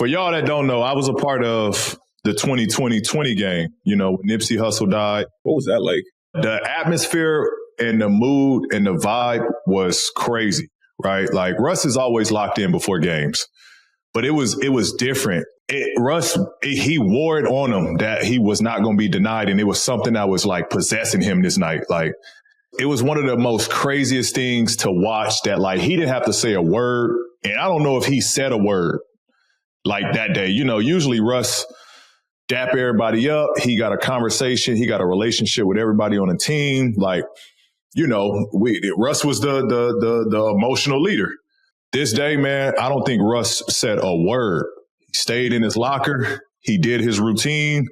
For y'all that don't know, I was a part of the 2020 game, you know, when Nipsey Hussle died. What was that like? The atmosphere and the mood and the vibe was crazy, right? Like Russ is always locked in before games, but it was different. Russ, he wore it on him that he was not going to be denied. And it was something that was like possessing him this night. Like it was one of the most craziest things to watch that like he didn't have to say a word. And I don't know if he said a word like that day. You know, usually Russ dap everybody up. He got a conversation. He got a relationship with everybody on the team. Like, you know, Russ was the emotional leader. This day, man, I don't think Russ said a word. He stayed in his locker. He did his routine.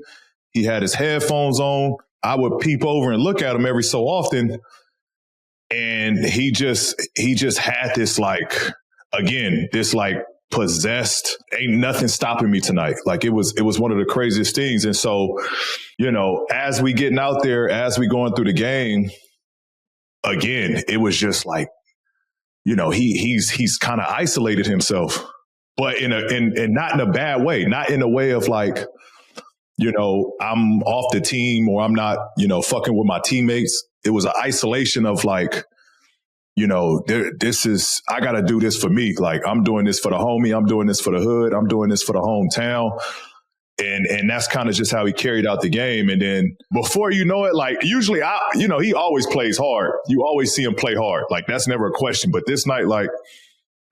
He had his headphones on. I would peep over and look at him every so often. And he just had this like, again, this like possessed, ain't nothing stopping me tonight. Like it was one of the craziest things. And so, you know, as we getting out there, as we going through the game, again, it was just like, you know, he's kind of isolated himself, but in not in a bad way, not in a way of like, you know, I'm off the team or I'm not, you know, fucking with my teammates. It was an isolation of like, you know, I got to do this for me. Like I'm doing this for the homie. I'm doing this for the hood. I'm doing this for the hometown. And that's kind of just how he carried out the game. And then before you know it, like usually, he always plays hard. You always see him play hard. Like that's never a question. But this night, like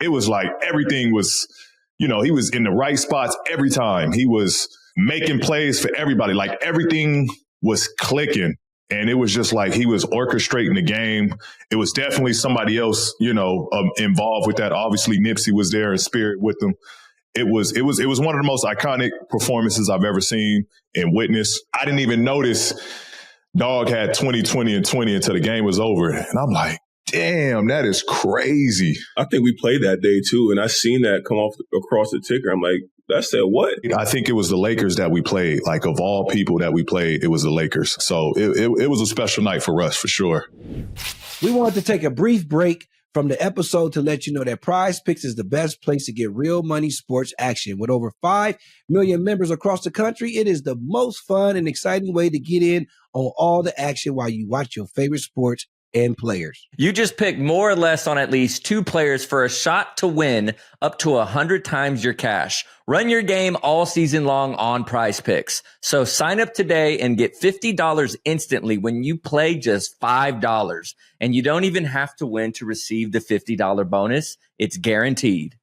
it was like everything was, you know, he was in the right spots every time. He was making plays for everybody. Like everything was clicking. And it was just like he was orchestrating the game. It was definitely somebody else, you know, involved with that. Obviously, Nipsey was there in spirit with them. It was one of the most iconic performances I've ever seen and witnessed. I didn't even notice Dog had 20, 20, and 20 until the game was over. And I'm like, damn, that is crazy. I think we played that day too. And I seen that come off across the ticker. I'm like, that said what? I think it was the Lakers that we played. Like of all people that we played, it was the Lakers. So it was a special night for us for sure. We wanted to take a brief break from the episode to let you know that Prize Picks is the best place to get real money sports action. With over 5 million members across the country, it is the most fun and exciting way to get in on all the action while you watch your favorite sports and players. You just pick more or less on at least 2 players for a shot to win up to 100 times your cash. Run your game all season long on Prize Picks. So sign up today and get $50 instantly when you play just $5. And you don't even have to win to receive the $50 bonus. It's guaranteed.